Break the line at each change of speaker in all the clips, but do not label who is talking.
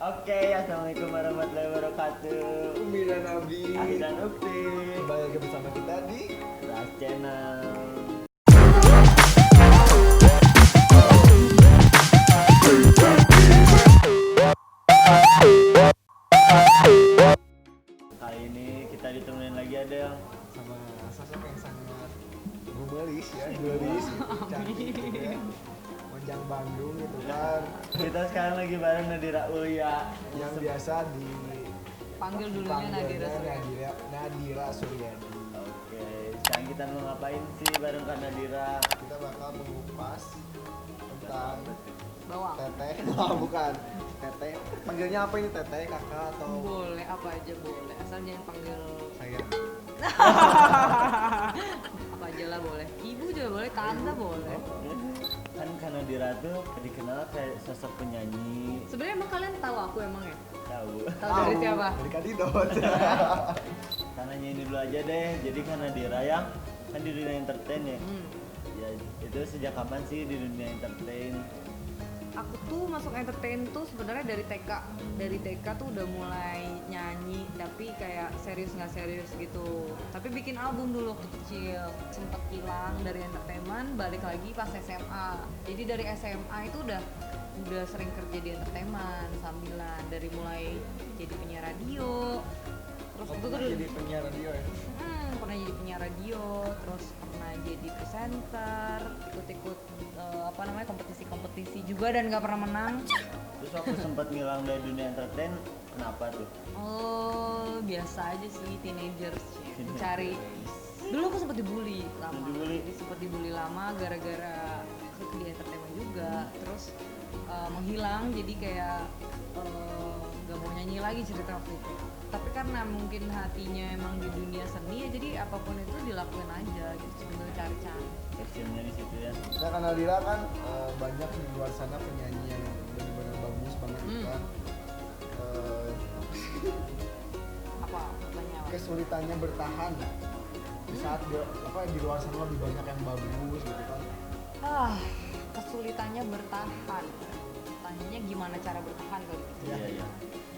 Oke, assalamualaikum warahmatullahi wabarakatuh.
Umi dan Abi
Ahi dan Ukti,
kembali lagi bersama kita di
Ras Channel. Kali ini kita ditemenin lagi ada yang
sama sosok yang sangat gumelis ya, gelis gitu, cantik gitu ya, Monjang Bandung gitu kan,
kita sekarang lagi bareng Nadira Ulia
yang biasa
Panggil dulunya
dipanggilnya
Nadira Suryadi.
Nadira Suryadi.
Oke, sekarang kita mau ngapain sih bareng Kak Nadira?
Kita bakal mengupas tentang
Bawang.
teteh, bukan teteh. Panggilnya apa ini, teteh, kakak atau
Boleh apa aja boleh, asal jangan panggil
sayang?
apa aja lah boleh. Ibu juga boleh, tante boleh.
Kan Kak Nadira tuh dikenal kayak sosok penyanyi.
Sebenarnya emang kalian tahu aku emang ya?
Tahu.
Tahu dari siapa?
Dari Kadidot.
Karena ini dulu aja deh. Jadi Kak Nadira yang kan di dunia entertain ya. Ya itu sejak kapan sih di dunia entertain?
Aku tuh masuk entertain tuh sebenarnya dari TK. Dari TK tuh udah mulai nyanyi, tapi kayak serius nggak serius gitu. Tapi bikin album dulu waktu kecil. Sempet hilang dari entertainment, balik lagi pas SMA. Jadi dari SMA itu udah sering kerja di entertainment sambilan, dari mulai jadi penyiar radio. Terus itu tuh
Jadi penyiar radio ya.
pernah jadi penyiar radio, terus pernah jadi presenter, ikut-ikut kompetisi-kompetisi juga dan nggak pernah menang.
Terus waktu sempat ngilang dari dunia entertain, kenapa tuh?
Oh, biasa aja sih, teenagers cari. Dulu aku sempat dibully lama. Jadi sempat dibully lama gara-gara ikut di entertainment juga. Terus menghilang, jadi kayak nggak mau nyanyi lagi cerita waktu itu. Tapi karena mungkin hatinya emang di dunia seni ya, jadi apapun itu dilakuin aja gitu, sebenarnya cari-cari.
Passionnya di situ ya.
Nah, karena Nadira kan banyak di luar sana penyanyi yang benar-benar bagus banget gitu kan.
Apa pertanyaan apa?
Kesulitannya bertahan di saat di luar sana lebih banyak yang bagus gitu kan.
Kesulitannya bertahan. Tanyanya gimana cara bertahan kali gitu.
Iya, iya.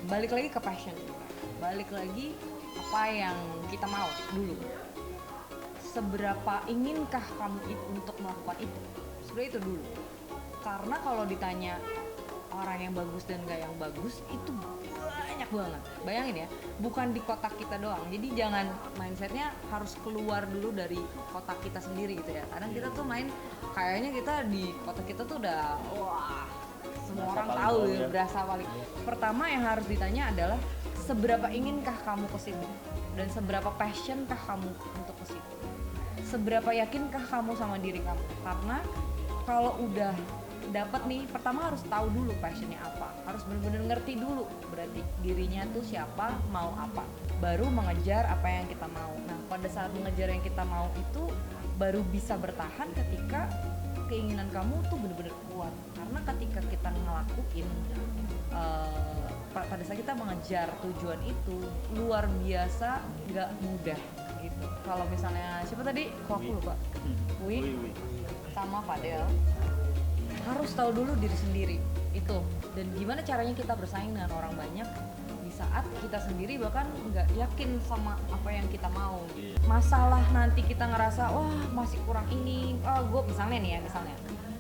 Balik lagi ke passion. Balik lagi apa yang kita mau dulu. Seberapa inginkah kamu untuk melakukan itu? Sebenarnya itu dulu. Karena kalau ditanya orang yang bagus dan gak yang bagus itu banyak banget. Bayangin ya, bukan di kotak kita doang. Jadi jangan mindsetnya harus keluar dulu dari kotak kita sendiri gitu ya. Kadang kita tuh main kayaknya kita di kotak kita tuh udah wah semua
Berasa
orang
paling
tahu
tahu
ya,
ya.
berasa paling. Pertama yang harus ditanya adalah seberapa inginkah kamu ke situ dan seberapa passionkah kamu untuk ke situ. Seberapa yakinkah kamu sama diri kamu? Karena kalau udah dapat nih, pertama harus tahu dulu passionnya apa, harus benar-benar ngerti dulu berarti dirinya tuh siapa, mau apa, baru mengejar apa yang kita mau. Nah pada saat mengejar yang kita mau itu baru bisa bertahan ketika keinginan kamu tuh benar-benar kuat. Karena ketika kita ngelakuin pada saat kita mengejar tujuan itu luar biasa nggak mudah gitu. Kalau misalnya siapa tadi? Kok aku lupa. Wi sama Fadel harus tahu dulu diri sendiri itu, dan gimana caranya kita bersaing dengan orang banyak di saat kita sendiri bahkan nggak yakin sama apa yang kita mau. Masalah nanti kita ngerasa wah masih kurang ini, gue misalnya nih ya, misalnya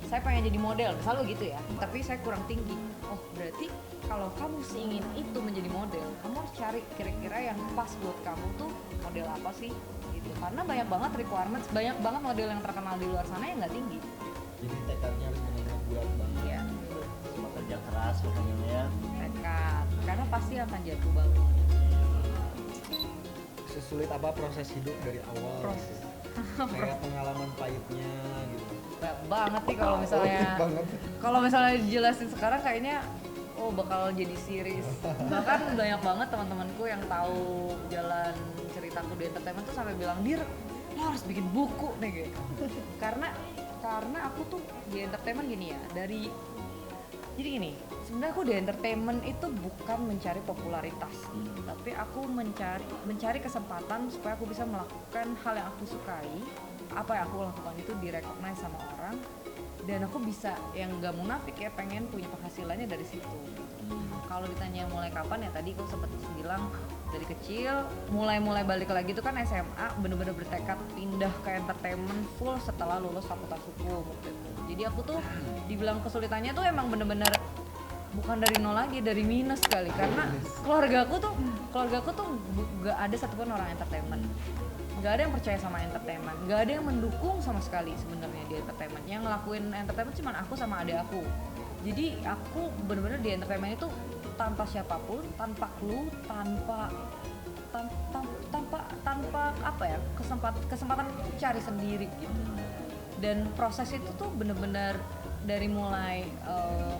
saya pengen jadi model, misalnya gitu ya, tapi saya kurang tinggi. Oh berarti kalau kamu sih ingin itu menjadi model, kamu harus cari kira-kira yang pas buat kamu tuh model apa sih gitu. Karena banyak banget requirements, banyak banget model yang terkenal di luar sana yang nggak tinggi.
Jadi tekadnya harus benar-benar bulat banget.
Iya,
Cuma kerja keras pokoknya ya.
nekat, karena pasti akan jatuh bangun.
Sesulit apa proses hidup dari awal?
Proses.
Kayak pengalaman pahitnya gitu.
Banyak banget nih kalau misalnya
banget.
kalau misalnya dijelasin sekarang kayaknya bakal jadi series. Bahkan banyak banget teman-temanku yang tahu jalan ceritaku di entertainment tuh sampai bilang, "Dir, lo harus bikin buku nih," gitu. Karena aku tuh di entertainment gini ya, jadi gini, sebenarnya aku di entertainment itu bukan mencari popularitas, tapi aku mencari kesempatan supaya aku bisa melakukan hal yang aku sukai. Apa yang aku lakukan itu direcognize sama orang, dan aku bisa yang nggak munafik ya pengen punya penghasilannya dari situ. Kalau ditanya mulai kapan ya tadi aku sempat bilang dari kecil, mulai balik lagi tuh kan SMA bener-bener bertekad pindah ke entertainment full setelah lulus fakultas hukum waktu itu. Jadi aku tuh dibilang kesulitannya tuh emang bener-bener bukan dari nol lagi, dari minus kali, karena keluarga aku tuh gak ada satupun orang entertainment, gak ada yang percaya sama entertainment, gak ada yang mendukung sama sekali sebenarnya di entertainment. Yang ngelakuin entertainment cuma aku sama adik aku. Jadi aku bener-bener di entertainment itu tanpa siapapun, tanpa clue, tanpa apa ya, kesempatan cari sendiri gitu. Dan proses itu tuh bener-bener dari mulai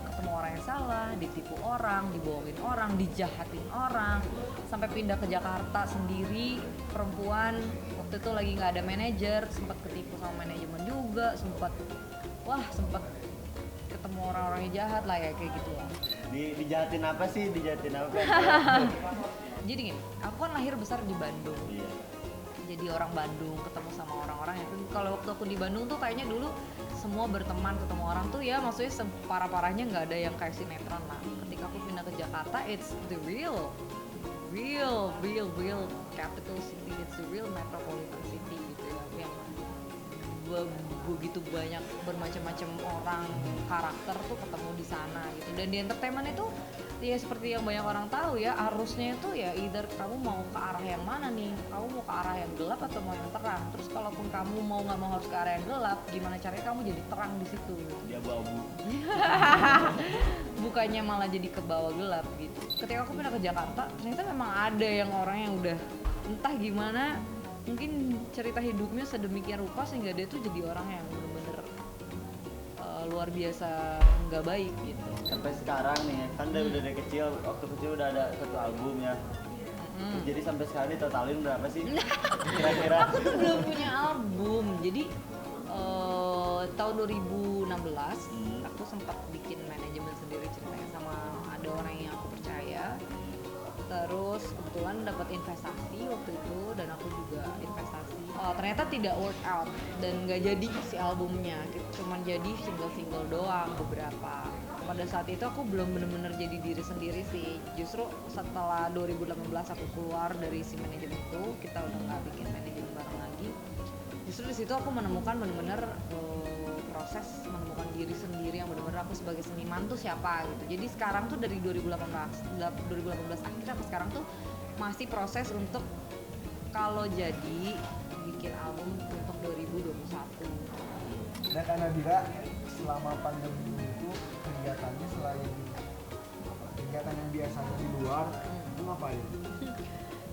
ketemu orang yang salah, ditipu orang, dibohongin orang, dijahatin orang, sampai pindah ke Jakarta sendiri, perempuan, waktu itu lagi nggak ada manajer, sempat ketipu sama manajemen juga, sempat ketemu orang-orang yang jahat lah ya, kayak gitu lah.
Dijahatin apa sih?
Jadi gini, aku kan lahir besar di Bandung.
Iya.
Jadi orang Bandung, ketemu sama orang-orang yang kalau waktu aku di Bandung tuh kayaknya dulu semua berteman, ketemu orang tuh ya maksudnya separah-parahnya nggak ada yang kayak sinetron lah. Ketika aku pindah ke Jakarta, it's the real capital city, it's the real metropolitan city gitu ya, yang begitu banyak bermacam-macam orang, karakter tuh ketemu di sana gitu. Dan di entertainment itu ya seperti yang banyak orang tahu ya, arusnya itu ya either kamu mau ke arah yang mana nih, kamu mau ke arah yang gelap atau mau yang terang. Terus kalaupun kamu mau nggak mau harus ke arah yang gelap, gimana caranya kamu jadi terang di situ?
Dia abu-abu.
Bukannya malah jadi ke bawah gelap gitu. Ketika aku pindah ke Jakarta, ternyata memang ada yang orang yang udah entah gimana, mungkin cerita hidupnya sedemikian rupa sehingga dia tuh jadi orang yang bener-bener luar biasa nggak baik gitu.
Sampai sekarang nih kan udah dari kecil, waktu kecil udah ada satu album ya. Jadi sampai sekarang ditotalin berapa sih kira-kira?
Aku tuh belum punya album, jadi tahun 2016 aku sempat bikin manajemen sendiri ceritanya sama ada orang yang aku percaya. Terus kebetulan dapat investasi waktu itu dan aku juga investasi. Ternyata tidak work out dan nggak jadi si albumnya, cuman jadi single doang beberapa. Pada saat itu aku belum benar-benar jadi diri sendiri sih. Justru setelah 2018 aku keluar dari si manajemen itu, kita udah nggak bikin manajemen bareng lagi. Justru di situ aku menemukan benar-benar proses menemukan diri sendiri yang benar-benar aku sebagai seniman tuh siapa gitu. Jadi sekarang tuh dari 2018 akhir sampai sekarang tuh masih proses untuk kalau jadi bikin album untuk 2021.
Nah Kak Nadira, selama pandemi itu kegiatannya selain kegiatan yang biasanya di luar, itu ngapain?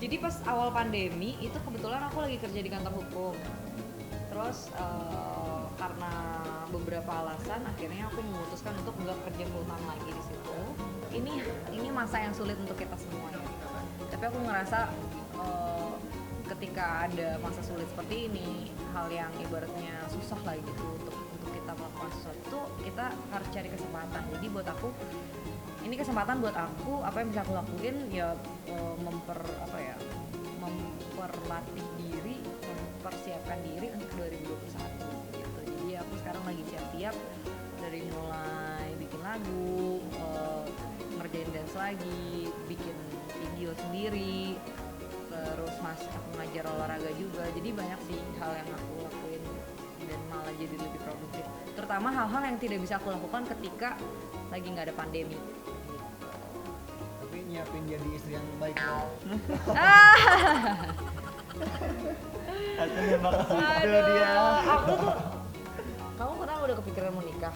Jadi pas awal pandemi itu kebetulan aku lagi kerja di kantor hukum. Terus karena beberapa alasan akhirnya aku memutuskan untuk nggak kerja full time lagi di situ. Ini masa yang sulit untuk kita semua ya. Tapi aku ngerasa ketika ada masa sulit seperti ini, hal yang ibaratnya susah lah gitu untuk kita melakukan sesuatu, kita harus cari kesempatan. Jadi buat aku ini kesempatan buat aku, apa yang bisa aku lakuin ya memperlatih diri, mempersiapkan diri untuk 2021 gitu. Jadi aku sekarang lagi siap-siap dari mulai bikin lagu, ngerjain dance lagi, bikin video sendiri, terus aku ngajar olahraga juga. Jadi banyak sih hal yang aku lakuin dan malah jadi lebih produktif, terutama hal-hal yang tidak bisa aku lakukan ketika lagi nggak ada pandemi.
Tapi nyiapin jadi istri yang baik dong.
Katanya bakal itu dia.
Aku tuh, kamu kenapa udah kepikiran mau nikah?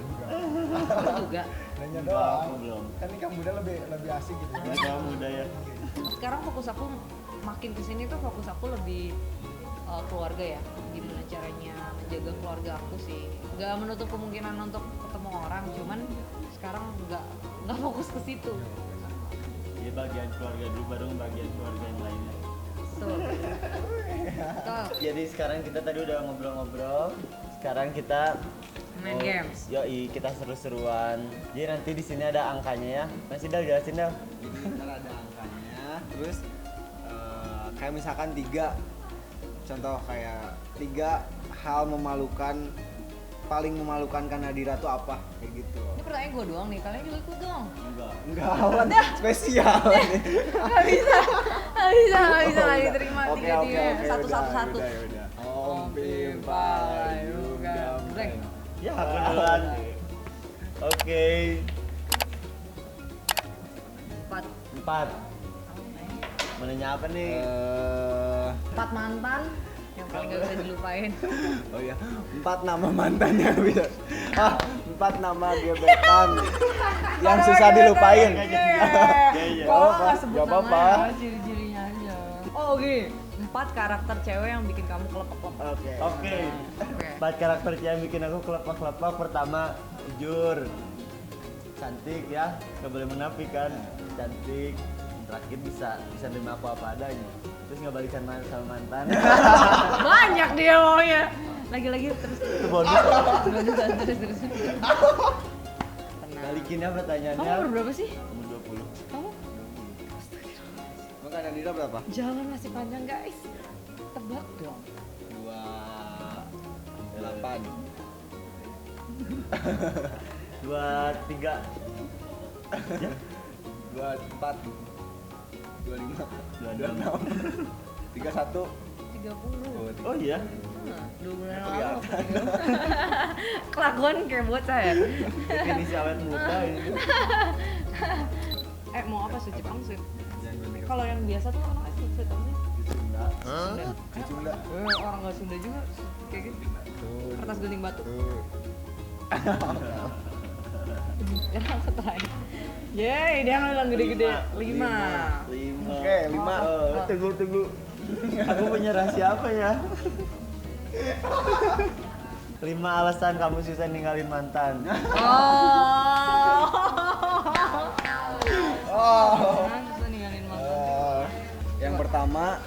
Aku juga.
Nanya
Aku
doang.
belum.
Kan nikah muda lebih asik gitu.
Nikah muda ya.
Sekarang fokus aku makin kesini tuh fokus aku lebih keluarga ya, gimana caranya menjaga keluarga aku sih. Nggak menutup kemungkinan untuk ketemu orang, cuman sekarang nggak fokus ke situ.
Jadi bagian keluarga dulu baru bagian keluarga yang lainnya.
Betul.
Jadi sekarang kita tadi udah ngobrol-ngobrol. Sekarang kita
Main games.
Yoi, kita seru-seruan. Jadi nanti di sini ada angkanya ya. Masih Dal, jelasin Dal.
Jadi ntar ada angkanya, terus kayak misalkan 3 contoh kayak 3 hal memalukan paling memalukan Kak Nadira tuh apa? Kayak gitu.
Ini pertanyaan gue doang nih, kalian juga ikut dong.
Enggak.
Awan spesial.
Gak bisa lagi diterima
Oke,
tiga-tiga.
oke,
Satu-satu.
udah.
Om Pimpa, Yuga, Breng.
Ya aku duluan. Oke. 4. Menanya apa nih?
4 mantan yang paling gak bisa dilupain.
Oh iya, 4 nama mantannya bisa. 4 nama gebetan yang susah dilupain.
Iya.
Kok nggak sebut
Gak apa-apa.
namanya, ciri-cirinya aja. Oh gini, 4 karakter cewek yang bikin kamu kelepek-kelepek.
Oke. 4 karakter yang bikin aku kelepak-kelepak. Pertama, jujur. Cantik ya, gak boleh munafik kan. Cantik. Terakhir bisa nerima aku apa adanya. Terus nggak balikan sama mantan.
Banyak dia maunya. Lagi-lagi terus.
Itu bonus.
Terus. Tenang.
Balikinnya pertanyaannya.
Kamu umur berapa sih?
Umur 20.
Kamu?
Maka Nadira berapa?
Jangan masih panjang guys. Tebak dong.
28.
23.
24. 25.
26.
31.
30.
Oh iya.
Nah, 2 bulan lalu. Kelakuan kayak bocah ya.
Definisi awet muda ini.
Mau apa sweet Jepang sweet?
Jangan bener.
Kalau yang biasa tuh orang sweet sweet apa sih?
Sunda.
Di Sunda.
Orang nggak Sunda juga kayak gitu.
Tuh.
Kertas gunting batu.
Tuh.
Sekarang aku terakhir. Yeay, dia bilang gede-gede. 5.
Oke, 5.
Tunggu. Aku punya rahasia apa ya? 5 alasan kamu susah ninggalin mantan.
Susah ninggalin mantan.
Yang pertama,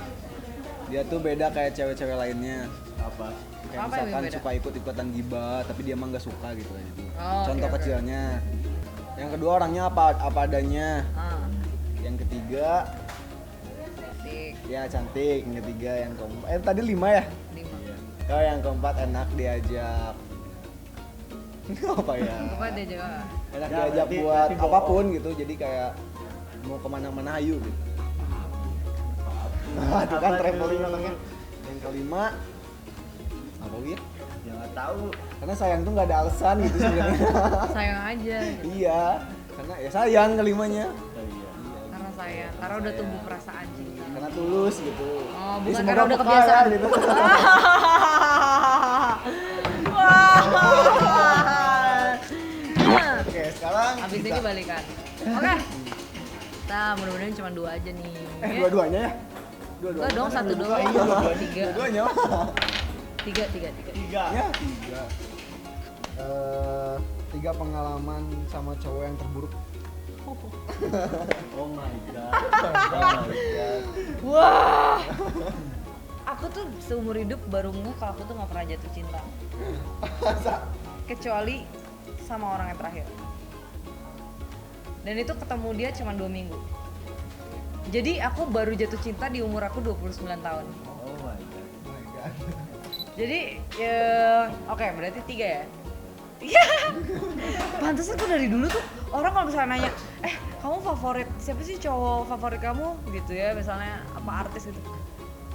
dia tuh beda kayak cewek-cewek lainnya.
Apa?
Kayak
Apa yang
misalkan
beda?
suka ikut-ikutan gibah, tapi dia emang gak suka gitu aja.
Oh,
Contoh
oke, oke.
kecilnya. Yang kedua orangnya apa adanya. Yang ketiga
Cantik.
ya cantik. Yang ketiga yang keempat. Tadi 5 ya?
5.
Oh yang keempat enak diajak. Apa ya?
Apa dia juga?
Enak
Ya,
diajak
berarti
buat
bohong.
apapun gitu. Jadi kayak mau kemana-mana ayo gitu. Nah, itu kan
Apa
traveling
tuh?
namanya. Yang kelima apa ya?
Ya nggak tahu.
Karena sayang tuh nggak ada alasan gitu sebenarnya.
Sayang aja. Gitu.
Iya, karena ya sayang kelimanya.
Oh iya.
Karena sayang. Karena udah tumbuh perasaan cinta.
Karena tulus gitu.
Oh,
Jadi
bukan
semoga
karena udah
peka
kebiasaan.
ya, gitu. Oke, sekarang
Habis ini balikan. Oke. Nah, mudah-mudahan cuma 2 aja nih.
dua-duanya ya?
Enggak dong, 1 doang.
Iya,
3.
dua-duanya.
3.
3.
Ya, 3. 3 pengalaman sama cowok yang terburuk.
Oh my god. Oh my god.
Wah. Aku tuh seumur hidup baru ngeh kalau aku tuh nggak pernah jatuh cinta. Kecuali sama orang yang terakhir. Dan itu ketemu dia cuma 2 minggu. Jadi aku baru jatuh cinta di umur aku 29 tahun.
Oh my god.
Jadi ya, oke, berarti 3 ya. Iya. Pantesan tuh dari dulu tuh orang kalau misalnya nanya, kamu favorit siapa sih cowok favorit kamu gitu ya, misalnya apa artis gitu.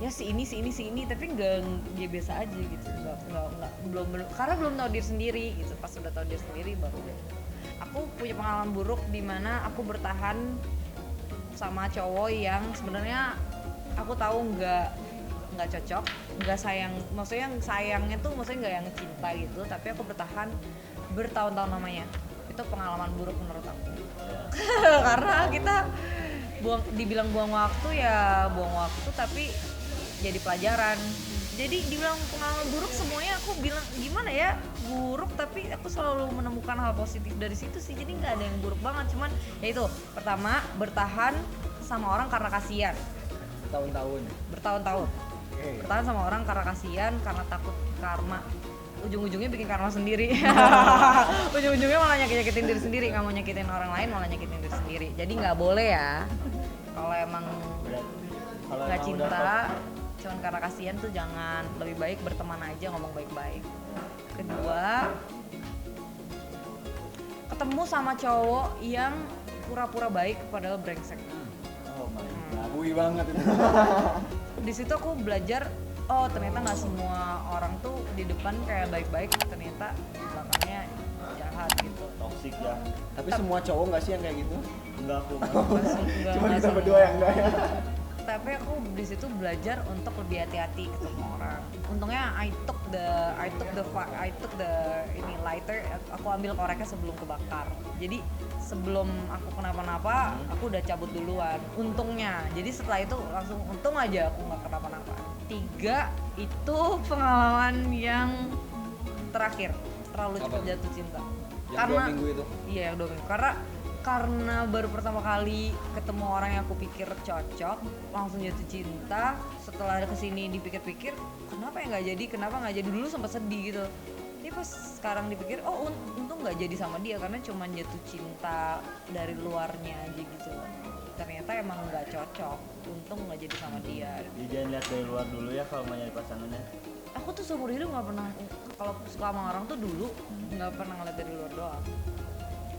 Ya si ini, tapi enggak dia biasa aja gitu. Enggak belum karena belum tahu diri sendiri gitu. Pas udah tahu diri sendiri baru deh. Aku punya pengalaman buruk di mana aku bertahan sama cowok yang sebenarnya aku tahu nggak cocok, nggak sayang, maksudnya yang sayangnya tuh maksudnya nggak yang cinta gitu, tapi aku bertahan bertahun-tahun namanya. Itu pengalaman buruk menurut aku. Karena kita dibilang buang waktu ya buang waktu, tapi jadi pelajaran. Jadi dibilang pengalaman buruk semuanya aku bilang gimana ya, buruk, tapi aku selalu menemukan hal positif dari situ sih. Jadi nggak ada yang buruk banget, cuman ya itu pertama bertahan sama orang karena kasihan bertahun-tahun. Bertahan sama orang karena kasihan, karena takut karma. Ujung-ujungnya bikin karma sendiri. Ujung-ujungnya malah nyakitin diri sendiri, nggak mau nyakitin orang lain, malah nyakitin diri sendiri. Jadi nggak boleh ya. Kalau emang
Kalau
nggak
emang
cinta,
udah
cuman karena kasihan tuh jangan, lebih baik berteman aja, ngomong baik-baik. Kedua, ketemu sama cowok yang pura-pura baik padahal brengsek.
Oh my god.
Bui banget itu.
Di situ aku belajar, oh ternyata nggak semua orang tuh di depan kayak baik-baik, ternyata di belakangnya jahat gitu.
Toxic ya.
Tapi semua cowok nggak sih yang kayak gitu?
Enggak aku mah.
Cuma kita berdua yang enggak ya.
Tapi aku di situ belajar untuk lebih hati-hati ketemu orang. Untungnya I took the ini lighter, aku ambil koreknya sebelum kebakar. Jadi sebelum aku kenapa-napa, aku udah cabut duluan. Untungnya. Jadi setelah itu langsung untung aja aku nggak kenapa-napa. 3 itu pengalaman yang terakhir, terlalu cepat jatuh cinta.
Yang 2 minggu itu.
Iya, yang 2 minggu. Karena baru pertama kali ketemu orang yang aku pikir cocok, langsung jatuh cinta. Setelah kesini dipikir-pikir, kenapa nggak jadi, dulu sempat sedih gitu. Tapi pas sekarang dipikir, oh untung nggak jadi sama dia karena cuma jatuh cinta dari luarnya aja gitu. Ternyata emang nggak cocok, untung nggak jadi sama dia.
Jadi jangan lihat dari luar dulu ya kalau mau nyari pasangannya.
Aku tuh seumur hidup nggak pernah, kalau suka sama orang tuh dulu nggak pernah ngeliat dari luar doang,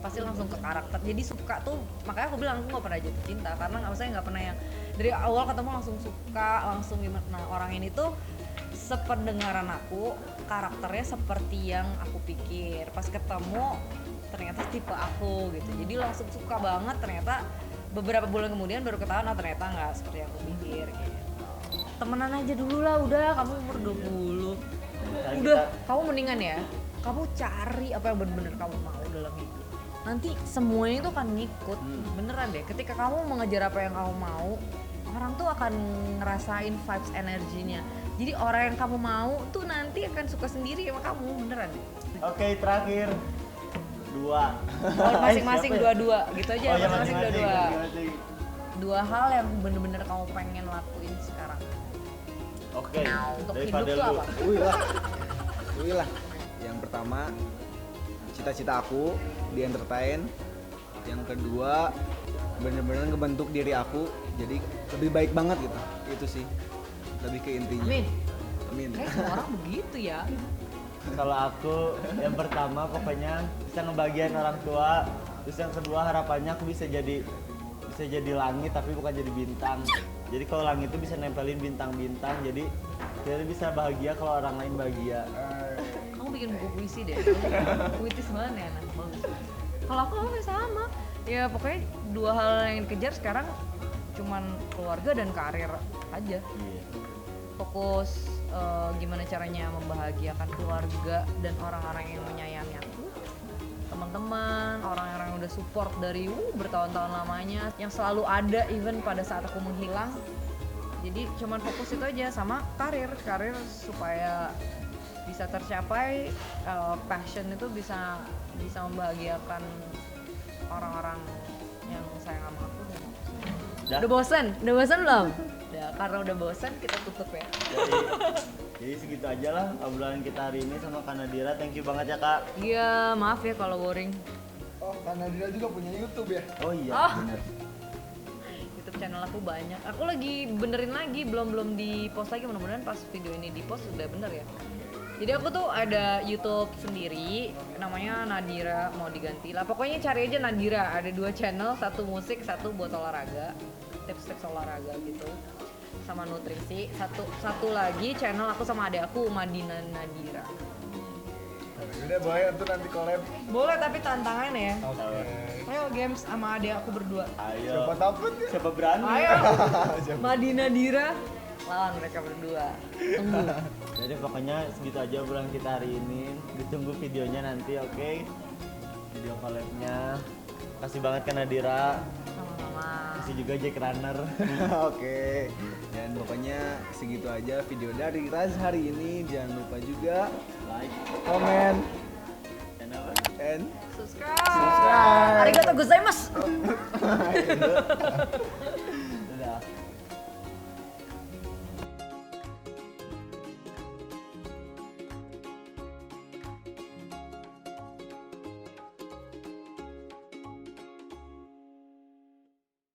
pasti langsung ke karakter. Jadi suka tuh, makanya aku bilang aku nggak pernah jatuh cinta karena nggak pernah yang dari awal ketemu langsung suka, langsung gimana. Nah orang ini tuh sependengaran aku karakternya seperti yang aku pikir, pas ketemu ternyata tipe aku gitu, jadi langsung suka banget. Ternyata beberapa bulan kemudian baru ketahuan, oh ternyata nggak seperti yang aku pikir gitu. Temenan aja dulu lah, udah kamu umur 20 udah kamu mendingan ya, kamu cari apa yang benar-benar kamu mau dalam hidup. Nanti semuanya itu akan ngikut, beneran deh. Ketika kamu mengejar apa yang kamu mau, orang tuh akan ngerasain vibes energinya. Jadi orang yang kamu mau tuh nanti akan suka sendiri sama kamu, beneran deh.
Oke, terakhir 2.
Oh, masing-masing
Siapa ya?
2-2 gitu aja,
Oh, ya,
masing-masing 2-2.
masing-masing.
2 hal yang bener-bener kamu pengen lakuin sekarang.
Oke,
Untuk
dari
hidup
Fadel
tuh
dulu.
apa?
Wih lah. Yang pertama, cita-cita aku di entertain. Yang kedua, bener-bener ngebentuk diri aku jadi lebih baik banget gitu. Itu sih lebih ke intinya.
Amin.
Amin.
Kayak semua orang begitu ya.
Kalau aku yang pertama pokoknya bisa ngebagian orang tua. Terus yang kedua harapannya aku bisa jadi langit tapi bukan jadi bintang. Jadi kalau langit itu bisa nempelin bintang-bintang. Jadi kita bisa bahagia kalau orang lain bahagia.
Kamu bikin buku puisi deh. Puitis banget ya, anak bagus. Kalau aku sama. Ya pokoknya 2 hal yang dikejar sekarang cuman keluarga dan karir aja.
Iya.
Fokus gimana caranya membahagiakan keluarga dan orang-orang yang menyayangi aku, teman-teman, orang-orang yang udah support dari bertahun-tahun lamanya, yang selalu ada even pada saat aku menghilang. Jadi cuman fokus itu aja, sama karir supaya bisa tercapai, passion itu bisa membahagiakan orang-orang yang sayang sama aku. Udah bosan belum? Ya, karena udah bosan kita tutup ya.
Jadi segitu aja lah obrolan kita hari ini sama Kak Nadira. Thank you banget ya Kak.
Iya, maaf ya kalau boring.
Oh, karena dia juga punya YouTube ya?
Oh iya,
Oh.
benar.
YouTube channel aku banyak. Aku lagi benerin lagi, belum di post lagi. Mudah-mudahan pas video ini di post udah bener ya. Jadi aku tuh ada YouTube sendiri, namanya Nadira, mau diganti lah. Pokoknya cari aja Nadira. Ada 2 channel, 1 musik, 1 buat olahraga, tips-tips olahraga gitu, sama nutrisi. Satu lagi channel aku sama adek aku, Madina Nadira.
Udah boleh untuk nanti collab.
Boleh tapi tantangan ya.
Oke.
Ayo games sama adek aku berdua.
Ayo.
Siapa takut ya?
Siapa berani?
Ayo. Madina Nadira lawan mereka berdua. Tunggu.
Jadi pokoknya segitu aja obrolan kita hari ini. Ditunggu videonya nanti, oke? Video collab-nya. Kasih banget Kak Nadira.
Sama-sama.
Kasih juga Jack Runner.
Oke. Dan pokoknya segitu aja video dari Raz hari ini. Jangan lupa juga
Like,
komen,
dan apa?
and
Subscribe. Arigatou gozaimasu.